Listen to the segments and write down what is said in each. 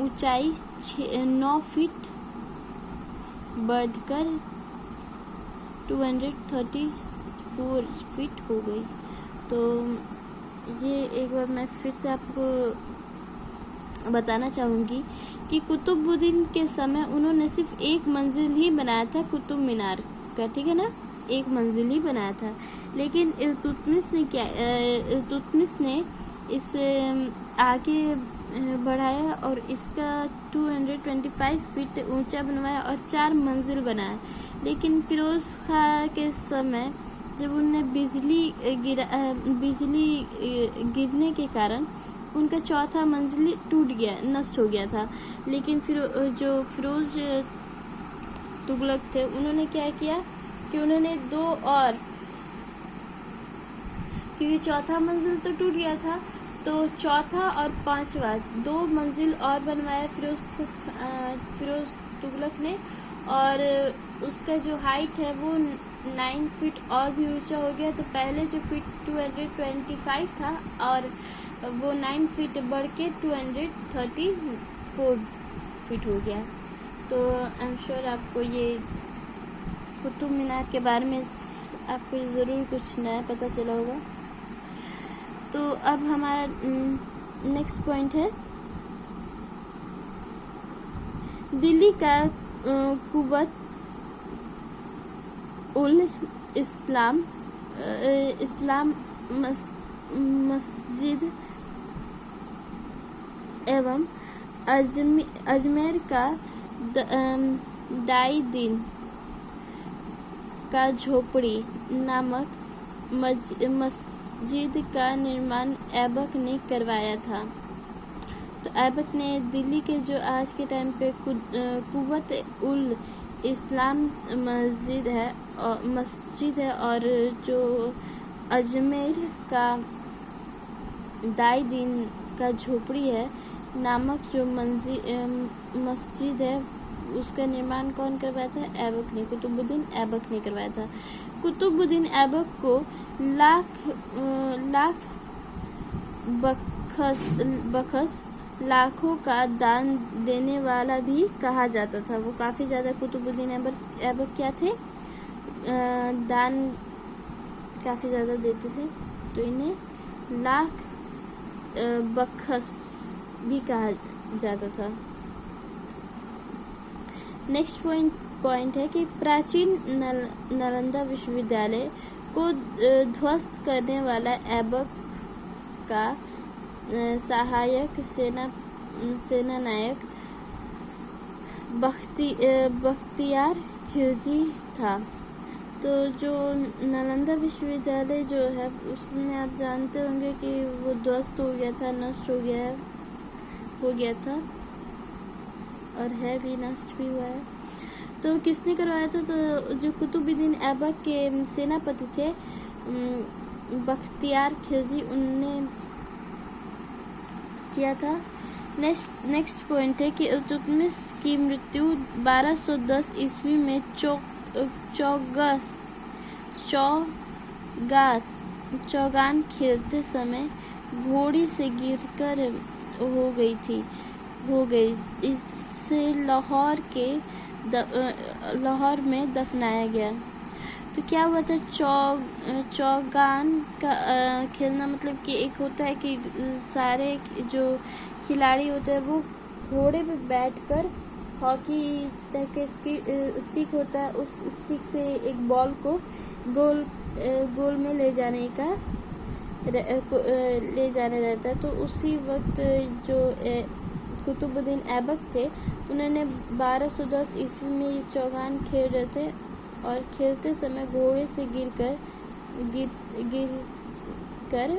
ऊंचाई 9 फीट बढ़कर 234 फीट हो गई। तो ये एक बार मैं फिर से आपको बताना चाहूँगी कि कुतुबुद्दीन के समय उन्होंने सिर्फ एक मंजिल ही बनाया था कुतुब मीनार का, ठीक है ना, एक मंजिल ही बनाया था। लेकिन इल्तुतमिश ने इसे आगे बढ़ाया और इसका 225 फीट ऊंचा बनवाया और 4 मंजिल बनाया। लेकिन फिरोज खां के समय जब उन्हें बिजली गिरने के कारण उनका चौथा मंजिल टूट गया, नष्ट हो गया था। लेकिन फिर जो फिरोज तुगलक थे उन्होंने क्या किया कि उन्होंने 2 और, क्योंकि चौथा मंजिल तो टूट गया था, तो चौथा और 5वां 2 मंजिल और बनवाया फिरोज तुगलक ने। और उसका जो हाइट है वो 9 फीट और भी ऊंचा हो गया। तो पहले जो फीट 225 था और वो 9 फीट बढ़ के 234 फीट हो गया। तो आई एम श्योर आपको ये कुतुब मीनार के बारे में आपको ज़रूर कुछ नया पता चला होगा। तो अब हमारा नेक्स्ट पॉइंट है दिल्ली का कुव्वत उल इस्लाम मस्जिद एवं अजमेर का दाई दीन का झोपड़ी नामक मस्जिद का निर्माण ऐबक ने करवाया था। तो ऐबक ने दिल्ली के जो आज के टाइम पे कुव्वत उल इस्लाम मस्जिद है और जो अजमेर का दाई दीन का झोपड़ी है नामक जो मस्जिद है उसका निर्माण कौन करवाया था? ऐबक ने, कुतुबुद्दीन ऐबक ने करवाया था। कुतुबुद्दीन ऐबक को बखस लाखों का दान देने वाला भी कहा जाता था। वो काफ़ी ज़्यादा कुतुबुद्दीन ऐबक क्या थे, दान काफ़ी ज़्यादा देते थे, तो इन्हें लाख बखस भी कहा जाता था। नेक्स्ट पॉइंट है कि प्राचीन नालंदा विश्वविद्यालय को ध्वस्त करने वाला ऐबक का सहायक सेनानायक बख्तियार खिलजी था। तो जो नालंदा विश्वविद्यालय जो है उसमें आप जानते होंगे कि वो ध्वस्त हो गया था, नष्ट हो गया था और है भी, नष्ट भी हुआ है। तो किसने करवाया था? तो जो कुतुबुद्दीन ऐबक के सेनापति थे बख्तियार खिलजी, उनने किया था। नेक्स्ट पॉइंट है कि इल्तुतमिश की मृत्यु 1210 ईस्वी में चौगान खेलते समय घोड़ी से गिरकर हो गई। इसे लाहौर में दफनाया गया। तो क्या हुआ था? चौगान का खेलना मतलब कि एक होता है कि सारे जो खिलाड़ी होते हैं वो घोड़े पे बैठकर हॉकी टाइप के स्टिक होता है, उस स्टिक से एक बॉल को गोल में ले जाने रहता है। तो उसी वक्त जो कुतुबुद्दीन ऐबक थे उन्होंने 1210 ईस्वी में ये चौगान खेल रहे थे और खेलते समय घोड़े से गिर कर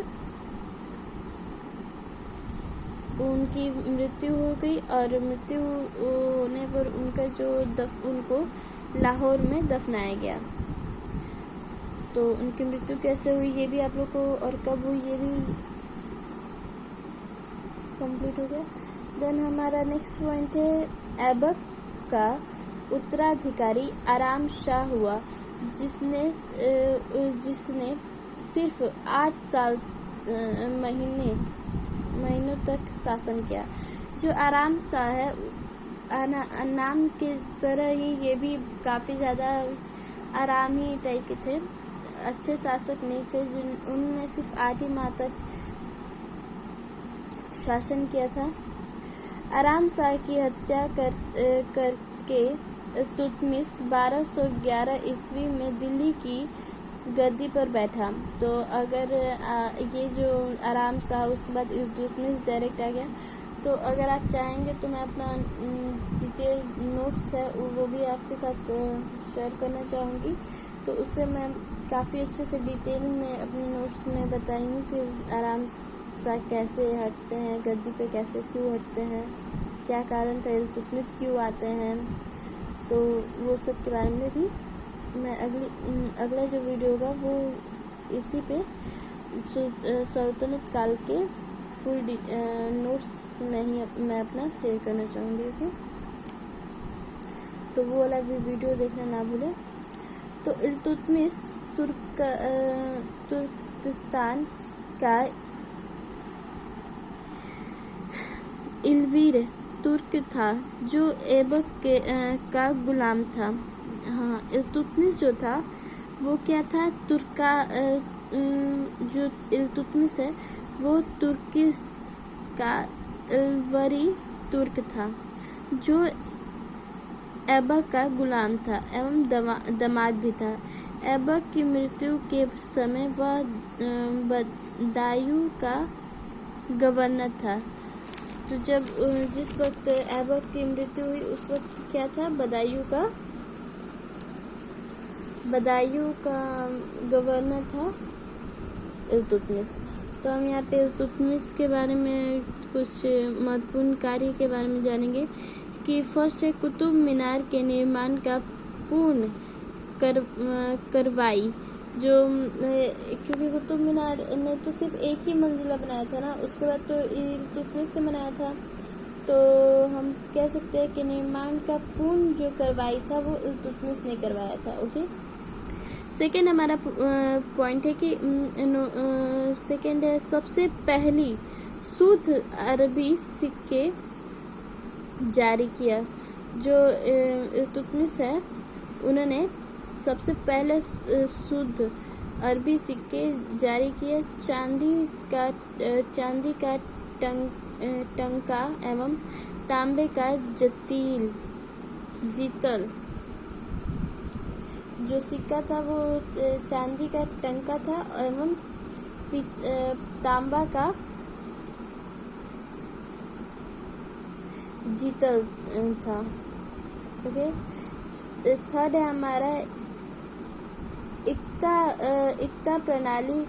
उनकी मृत्यु हो गई और मृत्यु होने पर उनका उनको लाहौर में दफनाया गया। तो उनकी मृत्यु कैसे हुई ये भी आप लोग को, और कब हुई ये भी कंप्लीट हो गया। देन हमारा नेक्स्ट पॉइंट है ऐबक का उत्तराधिकारी आराम शाह हुआ, जिसने सिर्फ 8 साल महीनों तक शासन किया। जो आराम शाह है, नाम के तरह ही ये भी काफ़ी ज़्यादा आरामी टाइप के थे, अच्छे शासक नहीं थे। उन्होंने सिर्फ 8 माह तक शासन किया था। आराम शाह की हत्या करके इल्तुतमिश 1211 ईस्वी में दिल्ली की गद्दी पर बैठा। तो अगर ये जो आराम शाह, उसके बाद इल्तुतमिश डायरेक्ट आ गया। तो अगर आप चाहेंगे तो मैं अपना डिटेल नोट्स है वो भी आपके साथ शेयर करना चाहूँगी। तो उससे मैं काफ़ी अच्छे से डिटेल में अपने नोट्स में बताई कि आराम शाह कैसे हटते हैं गद्दी पे, कैसे क्यों हटते हैं, क्या कारण था, इल्तुतमिश क्यों आते हैं। तो वो सब के बारे में भी मैं अगला जो वीडियो होगा वो इसी पे सल्तनत काल के फुल नोट्स में ही मैं अपना शेयर करना चाहूँगी। ओके, तो वो वाला भी वीडियो देखना ना भूलें। तो इल्तुतमिश तुर्किस्तान का इलवीर तुर्क था जो ऐबक का गुलाम था। हाँ, इल्तुतमिश जो था वो क्या था, जो इल्तुतमिश है वो तुर्किस्त का इलवरी तुर्क था जो ऐबक का गुलाम था एवं दामाद भी था। ऐबक की मृत्यु के समय वह बदायूं का गवर्नर था। तो जब जिस वक्त ऐबक की मृत्यु हुई उस वक्त क्या था, बदायूं का गवर्नर था इल्तुतमिश। तो हम यहाँ पे इल्तुतमिश के बारे में कुछ महत्वपूर्ण कार्य के बारे में जानेंगे कि फर्स्ट है कुतुब मीनार के निर्माण का पूर्ण करवाई। जो क्योंकि कुतुब मीनार ने तो सिर्फ एक ही मंजिला बनाया था ना, उसके बाद तो इल्तुतमिश ने बनाया था। तो हम कह सकते हैं कि निर्माण का पूर्ण जो करवाई था वो इल्तुतमिश ने करवाया था। ओके, सेकेंड हमारा पॉइंट है कि सेकेंड है सबसे पहली शुद्ध अरबी सिक्के जारी किया। जो इल्तुतमिश है उन्होंने सबसे पहले शुद्ध अरबी सिक्के जारी किए। चांदी का टंका एवं तांबे का जीतल जो सिक्का था वो चांदी का टंका था एवं तांबा का जीतल था। ओके, थर्ड है हमारा इक्ता प्रणाली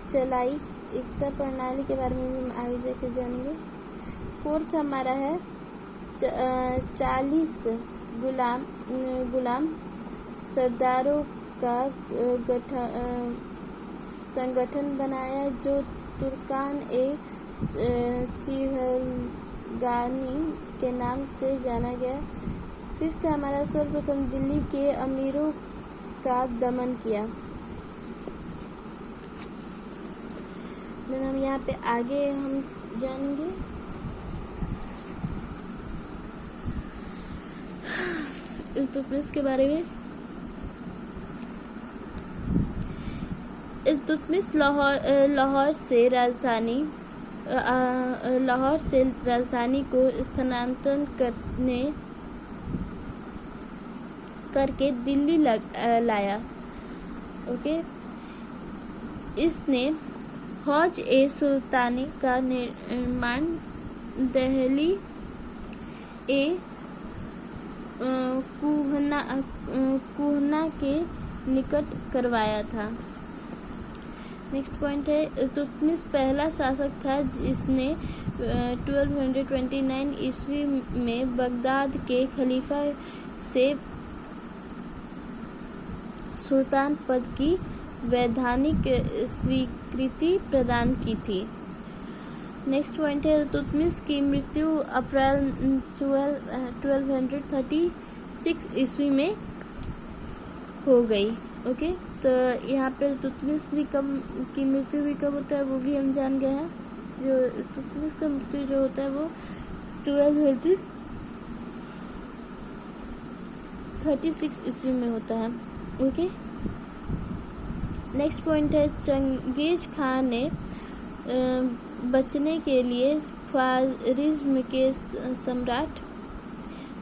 चलाई। इक्ता प्रणाली के बारे में भी हम आगे जाकर जानेंगे। फोर्थ हमारा है 40 गुलाम सरदारों का संगठन बनाया जो तुर्कान चिहलगानी के नाम से जाना गया। फिफ्थ हमारा सर्वप्रथम दिल्ली के अमीरों का दमन किया। हम यहाँ पे आगे हम जानेंगे इल्तुतमिश के बारे में। इल्तुतमिश लाहौर से राजधानी को स्थानांतरण करके दिल्ली लाया। ओके, इसने हौज ए सुल्तानी का निर्माण दहली ए कुहना के निकट करवाया था। नेक्स्ट पॉइंट है इल्तुतमिश पहला शासक था जिसने 1229 ईस्वी में बगदाद के खलीफा से सुल्तान पद की वैधानिक स्वीकृति प्रदान की थी। नेक्स्ट पॉइंट है इल्तुतमिश की मृत्यु अप्रैल 1236 ईस्वी में हो गई। ओके, तो यहाँ पे इल्तुतमिश की मृत्यु भी कब होता है वो भी हम जान गए हैं। जो इल्तुतमिश का मृत्यु जो होता है वो 1236 ईस्वी में होता है। ओके, नेक्स्ट पॉइंट है चंगेज खान ने बचने के लिए ख्वारिज्म के सम्राट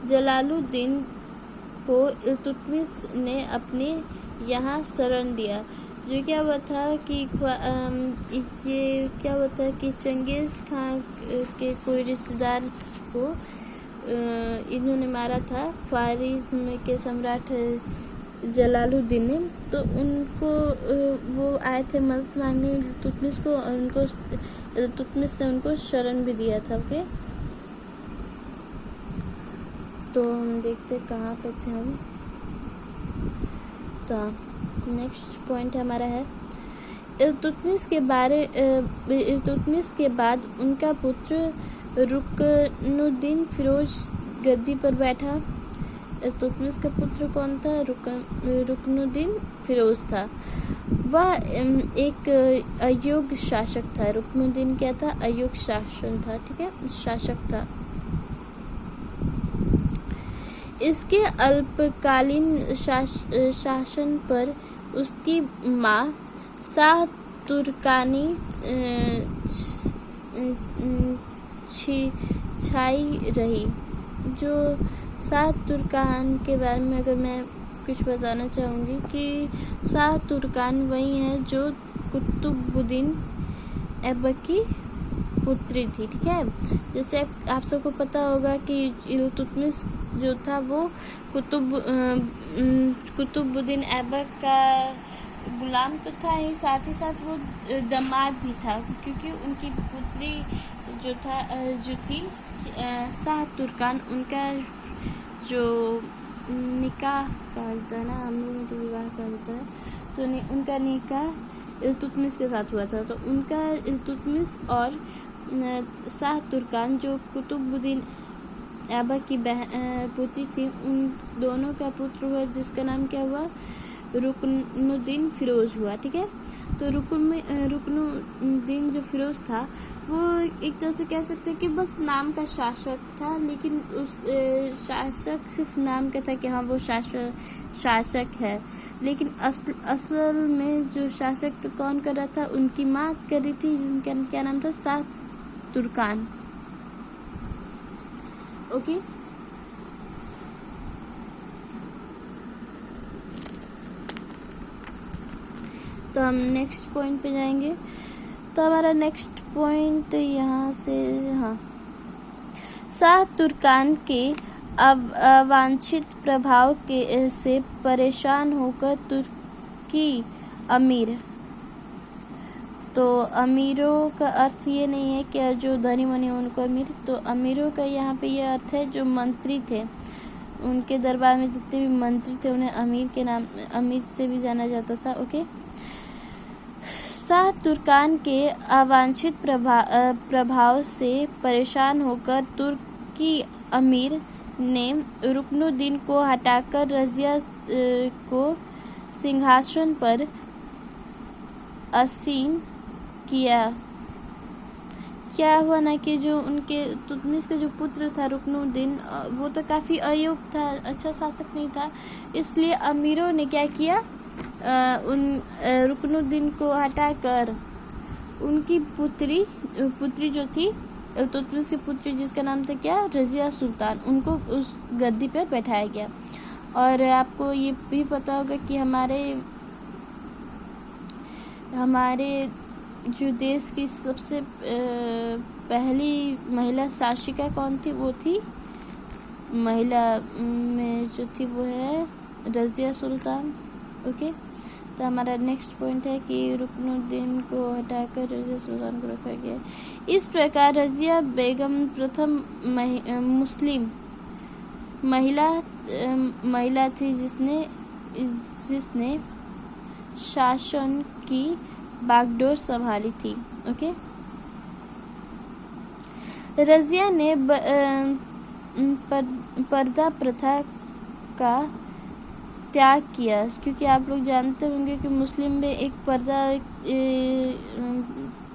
जलालुद्दीन को इल्तुतमिश ने अपने यहाँ शरण दिया। जो क्या हुआ था कि ये क्या हुआ था कि चंगेज खान के कोई रिश्तेदार को इन्होंने मारा था, ख्वारिज्म के सम्राट जलालुद्दीन ने। तो उनको वो आए थे मदद मांगने इल्तुतमिश को, और उनको इल्तुतमिश ने उनको शरण भी दिया था। ओके, तो हम देखते कहाँ पे थे हम। तो नेक्स्ट पॉइंट हमारा है इल्तुतमिश के बाद उनका पुत्र रुकनुद्दीन फिरोज गद्दी पर बैठा। इल्तुतमिश का पुत्र कौन था? रुकनुद्दीन फिरोज था। वह एक अयोग्य शासक था। रुकनुद्दीन क्या था? अयोग्य शासन था। ठीक है, शासक था। इसके अल्पकालीन शासन पर उसकी माँ शाह तुर्कानी छाई रही। जो शाह तुर्कान के बारे में अगर मैं कुछ बताना चाहूँगी कि शाह तुर्कान वही है जो कुतुबुद्दीन ऐबक की पुत्री थी। ठीक है, जैसे आप सबको पता होगा कि इल्तुतमिश जो था वो कुतुबुद्दीन ऐबक का गुलाम तो था ही, साथ वो दामाद भी था, क्योंकि उनकी पुत्री जो थी शाह तुर्कान, उनका जो निकाह कहा जाता है ना, हम लोग में तो विवाह कहा जाता है, तो उनका निकाह इल्तुतमिश के साथ हुआ था। तो उनका इल्तुतमिश और शाह तुर्कान जो कुतुबुद्दीन ऐबक की पुत्री थी, उन दोनों का पुत्र हुआ जिसका नाम क्या हुआ? रुकनुद्दीन फिरोज हुआ। ठीक है, तो रुकनुद्दीन जो फिरोज था वो एक तरह से कह सकते हैं कि बस नाम का शासक था, लेकिन उस शासक सिर्फ नाम का था कि हाँ वो शासक है, लेकिन असल में जो शासक तो कौन कर रहा था? उनकी माँ कर रही थी, जिनका क्या नाम था? शाह तुर्कान। ओके, तो हम नेक्स्ट पॉइंट पे जाएंगे। तो हमारा नेक्स्ट पॉइंट यहाँ से, हाँ, शाह तुर्कान के अवांछित प्रभाव से परेशान होकर तुर्की अमीर, तो अमीरों का अर्थ ये नहीं है कि जो धनी मनी उनको अमीर, तो अमीरों का यहाँ पे ये अर्थ है जो मंत्री थे, उनके दरबार में जितने भी मंत्री थे उन्हें अमीर से भी जाना जाता था। ओके, शाह तुर्कान के अवांछित प्रभाव से परेशान होकर तुर्की अमीर ने रुकनुद्दीन को हटाकर रजिया को सिंहासन पर आसीन किया। क्या हुआ ना कि जो उनके इल्तुतमिश का जो पुत्र था रुकनुद्दीन, वो तो काफ़ी अयोग्य था, अच्छा शासक नहीं था, इसलिए अमीरों ने क्या किया? रुकनुद्दीन को हटाकर उनकी पुत्री जो थी इल्तुतमिश की पुत्री, जिसका नाम था क्या? रजिया सुल्तान, उनको उस गद्दी पर बैठाया गया। और आपको ये भी पता होगा कि हमारे जो देश की सबसे पहली महिला शासिका कौन थी? वो थी महिला में जो थी वो है रजिया सुल्तान। ओके, तो हमारा नेक्स्ट पॉइंट है कि रुकनुद्दीन को हटाकर रजिया सुल्तान को रखा गया। इस प्रकार रजिया बेगम प्रथम मुस्लिम महिला थी जिसने शासन की बागडोर संभाली थी। ओके, रजिया ने पर्दा प्रथा का त्याग किया, क्योंकि आप लोग जानते होंगे कि मुस्लिम में एक पर्दा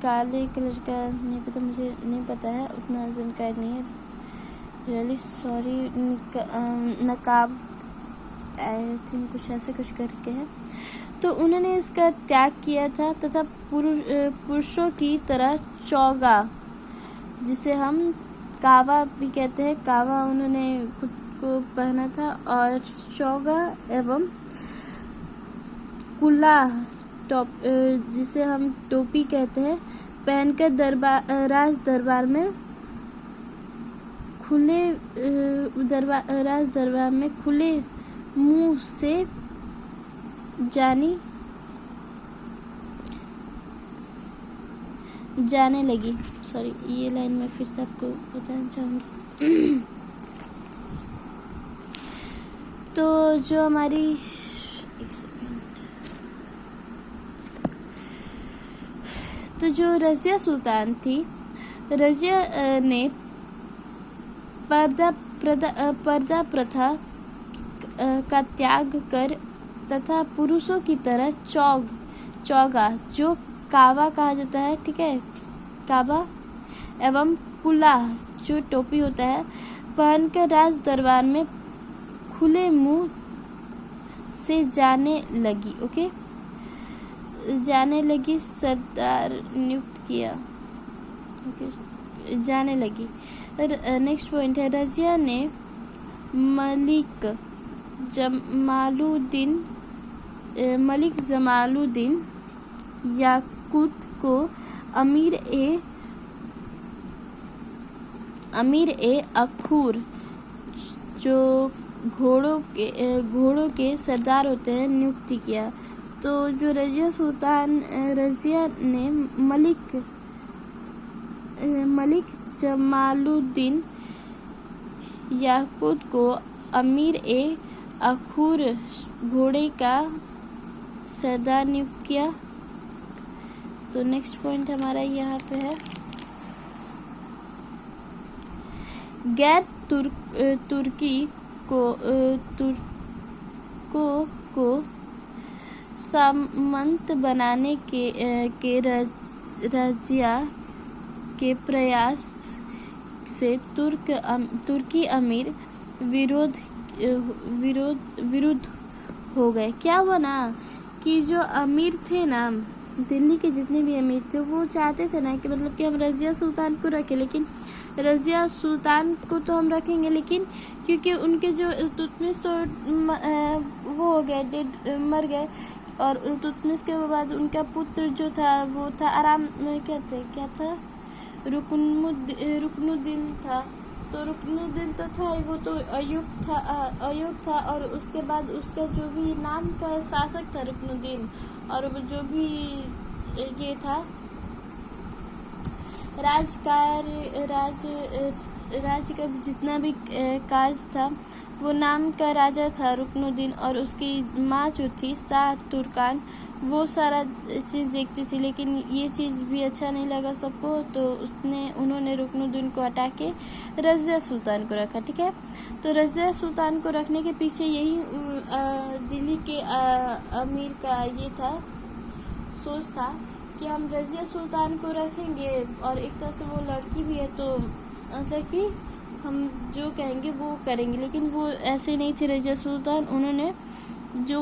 काले कलर का, नहीं पता, मुझे नहीं पता है, उतना जानकारी नहीं है, रियली सॉरी, नकाब आई थिंक कुछ ऐसे कुछ करके है। तो उन्होंने इसका त्याग किया था तथा पुरुषों की तरह चौगा, जिसे हम कावा भी कहते हैं, कावा उन्होंने खुद को पहना था, और चौगा एवं कुल्ला टॉप, जिसे हम टोपी कहते हैं, पहनकर राज दरबार में खुले मुंह से जाने लगी। सॉरी, ये लाइन मैं फिर से आपको बताना चाहूंगी। तो जो हमारी, एक सेकंड, तो जो रज़िया सुल्तान थी, रज़िया ने पर्दा प्रथा का त्याग कर तथा पुरुषों की तरह चौगा, जो कावा कहा जाता है, ठीक है, कावा एवं कुल्ला, जो टोपी होता है, पहनकर राज दरबार में खुले मुंह से जाने लगी। ओके, जाने लगी, सरदार नियुक्त किया। ओके, जाने लगी। नेक्स्ट पॉइंट है, रज़िया ने मलिक जमालुद्दीन याकूत को अमीर ए अखूर, जो घोड़ों के सरदार होते हैं, नियुक्ति किया। तो जो रज़िया ने मलिक जमालुद्दीन याकूत को अमीर ए अखूर, घोड़े का सरदार नियुक्त किया। तो नेक्स्ट पॉइंट हमारा यहाँ पे है, गैर तुर्की को सामंत बनाने के रज़िया के प्रयास से तुर्की अमीर विरुद्ध हो गए। क्या हुआ ना कि जो अमीर थे ना, दिल्ली के जितने भी अमीर थे, वो चाहते थे ना कि मतलब कि हम रज़िया सुल्तान को रखें, लेकिन रज़िया सुल्तान को तो हम रखेंगे, लेकिन क्योंकि उनके जो इल्तुतमिश तो वो हो गए, मर गए, और इल्तुतमिश के बाद उनका पुत्र जो था वो था क्या था, रुकनुद्दीन था। तो रुकनुद्दीन तो था ही, वो तो अयूब था, और उसके बाद उसका जो भी नाम का शासक था रुकनुद्दीन, और जो भी ये था राज का जितना भी काज था, वो नाम का राजा था रुकनुद्दीन, और उसकी माँ जो थी शाह तुर्कान, वो सारा चीज़ देखती थी। लेकिन ये चीज़ भी अच्छा नहीं लगा सबको, तो उन्होंने रुकनुद्दीन को हटा के रज़िया सुल्तान को रखा। ठीक है, तो रज़िया सुल्तान को रखने के पीछे यही दिल्ली के अमीर का ये था, सोच था कि हम रज़िया सुल्तान को रखेंगे, और एक तरह से वो लड़की भी है, तो मतलब कि हम जो कहेंगे वो करेंगे। लेकिन वो ऐसे नहीं थे रज़िया सुल्तान, उन्होंने जो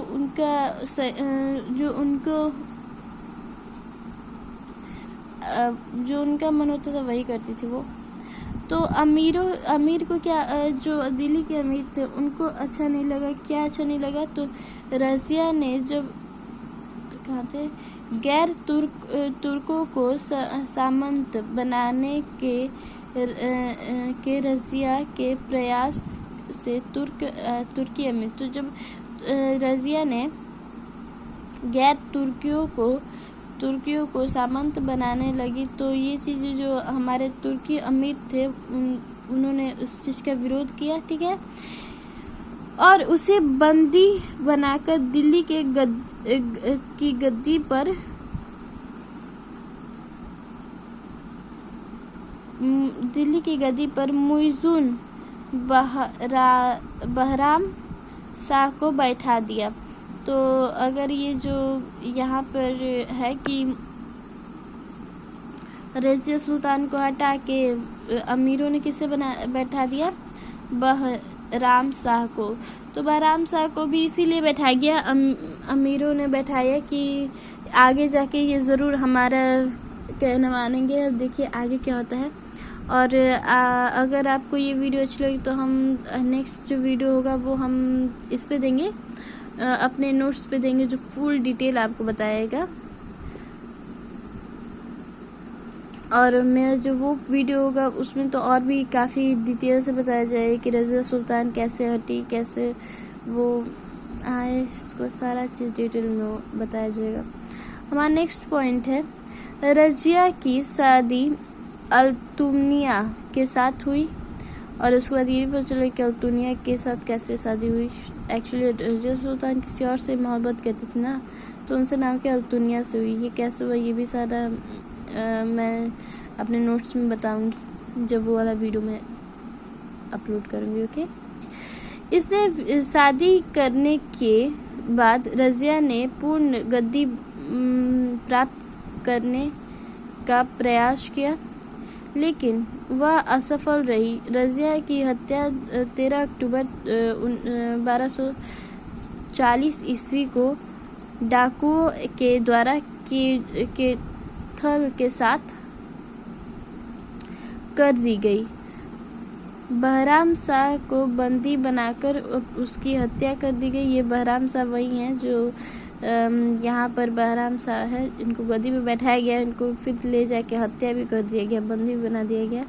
उनका मन होता था वही करती थी वो। तो अमीर को क्या, जो दिल्ली के अमीर थे उनको अच्छा नहीं लगा। क्या अच्छा नहीं लगा? तो रज़िया ने जब कहा थे गैर तुर्कों को सामंत बनाने के रज़िया के प्रयास से तुर्की अमीर, तो जब रज़िया ने गैर तुर्कियों को सामंत बनाने लगी, तो ये चीज़ें जो हमारे तुर्की अमीर थे उन्होंने उस चीज़ का विरोध किया। ठीक है, और उसे बंदी बनाकर दिल्ली के की गद्दी पर मुइज़ुन बहराम शाह को बैठा दिया। तो अगर ये जो यहाँ पर है कि रज़िया सुल्तान को हटा के अमीरों ने किसे बैठा दिया? बहराम शाह को। तो बहराम शाह को भी इसीलिए बैठाया गया, अमीरों ने बैठाया कि आगे जाके ये ज़रूर हमारा कहना मानेंगे। अब देखिए आगे क्या होता है। और अगर आपको ये वीडियो अच्छी लगी तो हम नेक्स्ट जो वीडियो होगा वो हम इस पे देंगे, अपने नोट्स पे देंगे, जो फुल डिटेल आपको बताएगा। और मेरा जो वो वीडियो होगा उसमें तो और भी काफ़ी डिटेल से बताया जाएगा कि रज़िया सुल्तान कैसे हटी, कैसे वो आए, इसको सारा चीज़ डिटेल में बताया जाएगा। हमारा नेक्स्ट पॉइंट है, रज़िया की शादी अल्तुनिया के साथ हुई। और उसके बाद ये भी पता चला कि अल्तुनिया के साथ कैसे शादी हुई। एक्चुअली रज़िया सुल्तान किसी और से मोहब्बत करती थी ना, तो उनसे नाम के अल्तुनिया से हुई। ये कैसे हुआ ये भी सारा मैं अपने नोट्स में बताऊंगी जब वो वाला वीडियो में अपलोड करूंगी। ओके। इसने शादी करने के बाद रज़िया ने पूर्ण गद्दी प्राप्त करने का प्रयास किया, लेकिन वह असफल रही। रज़िया की हत्या 13 अक्टूबर 1240 ईस्वी को डाकुओं के द्वारा के थल के साथ कर दी गई। बहराम शाह को बंदी बनाकर उसकी हत्या कर दी गई। ये बहराम शाह वही हैं जो यहाँ पर बहराम शाह है, इनको गद्दी पे बैठाया गया, इनको फिर ले जाके हत्या भी कर दिया गया, बंदी बना दिया गया।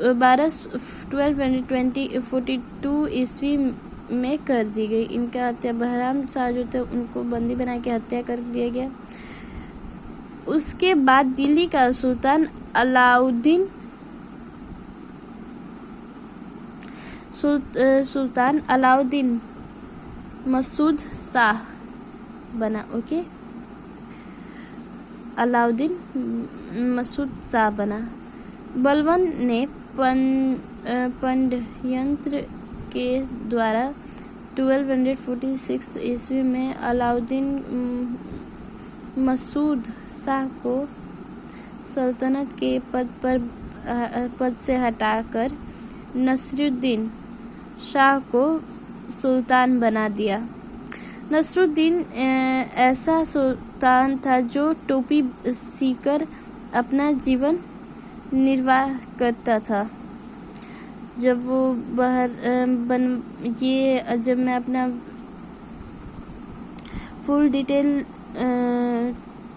12/20/42 ईस्वी में कर दी गई इनका हत्या। बहराम शाह जो थे उनको बंदी बना के हत्या कर दिया गया। उसके बाद दिल्ली का सुल्तान अलाउद्दीन मसूद शाह बना। ओके, अलाउद्दीन मसूद शाह बना। बलबन ने पंडयंत्र के द्वारा 1246 ईस्वी में अलाउद्दीन मसूद शाह को सल्तनत के पद से हटाकर नसरुद्दीन शाह को सुल्तान बना दिया। नसरुद्दीन ऐसा सुल्तान था जो टोपी सीकर अपना जीवन निर्वाह करता था। जब वो जब मैं अपना फुल डिटेल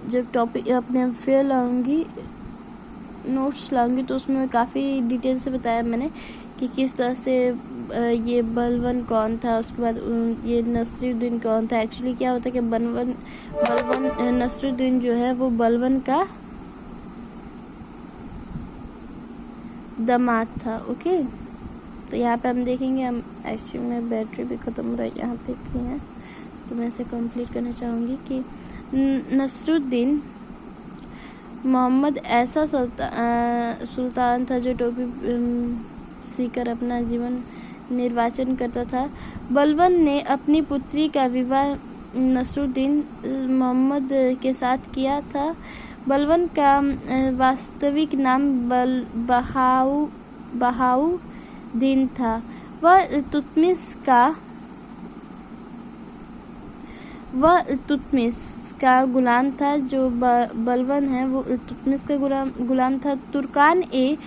जब टॉपिक अपने फेयर लाऊंगी, नोट्स लाऊंगी, तो उसमें काफ़ी डिटेल से बताया मैंने कि किस तरह से ये बलबन कौन था, उसके बाद ये नसरुद्दीन कौन था। एक्चुअली क्या होता है कि बलबन नसरुद्दीन जो है वो बलबन का दामाद था। ओके, तो यहाँ पे हम देखेंगे, हम एक्चुअली में बैटरी भी ख़त्म हो रहा है, यहाँ देखी है तो मैं इसे कंप्लीट करना चाहूँगी कि नसरुद्दीन मोहम्मद ऐसा सुल्तान था जो टोपी सीकर अपना जीवन निर्वाचन करता था। बलबन ने अपनी पुत्री का विवाह नसरुद्दीन मोहम्मद के साथ किया था। बलबन का वास्तविक नाम बहाउद्दीन था। वह इल्तुतमिश का गुलाम था। जो बलबन है वो इल्तुतमिश का गुलाम था। तुर्कान ए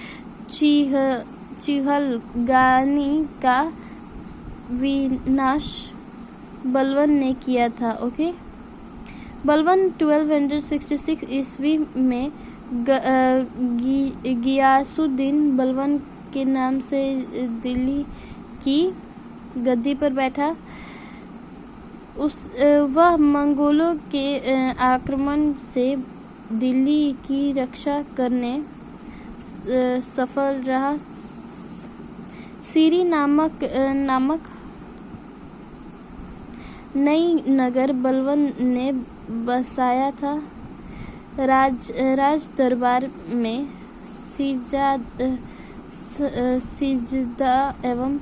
चिहलगानी का विनाश बलबन ने किया था। ओके, बलबन 1266 ईस्वी में गियासुद्दीन बलबन के नाम से दिल्ली की गद्दी पर बैठा। वह मंगोलों के आक्रमण से दिल्ली की रक्षा करने सफल रहा। सीरी नामक नई नगर बलबन ने बसाया था। राज दरबार में सिजदा एवं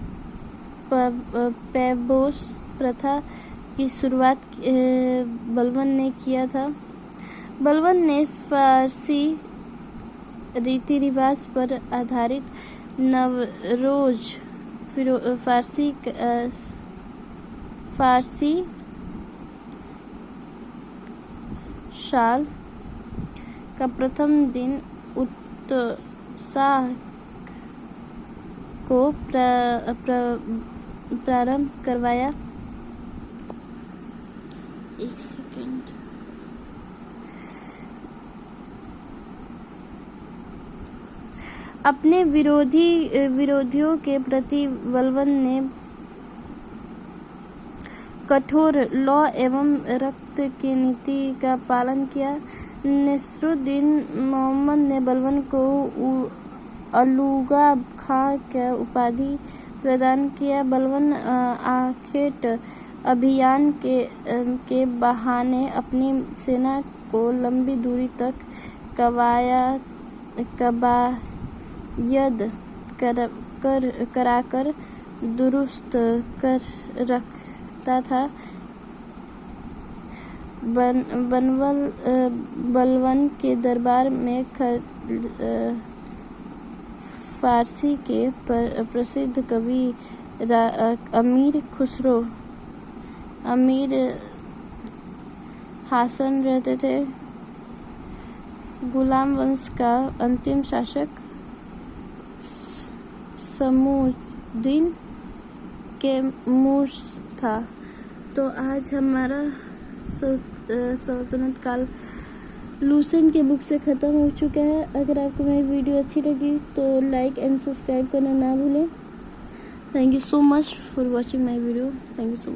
पैबोस प्रथा की शुरुआत बलबन ने किया था। बलबन ने फारसी रीति रिवाज पर आधारित नवरोज फारसी साल का प्रथम दिन उत्साह को प्रारंभ करवाया। एक सेकंड। अपने विरोधियों के प्रति बलबन ने कठोर लौ एवं रक्त की नीति का पालन किया। नसरुद्दीन मोहम्मद ने बलबन को अलूगा खां का उपाधि प्रदान किया। बलबन आखेट अभियान के बहाने अपनी सेना को लंबी दूरी तक कवायद कराकर दुरुस्त कर रखता था। बलबन के दरबार में फारसी के प्रसिद्ध कवि अमीर हासन रहते थे। गुलाम वंश का अंतिम शासक शमसुद्दीन तैमूर था। तो आज हमारा सल्तनत काल लुसेंट के बुक से ख़त्म हो चुका है। अगर आपको मेरी वीडियो अच्छी लगी तो लाइक एंड सब्सक्राइब करना ना भूलें। Thank you so much for watching my video. Thank you so much.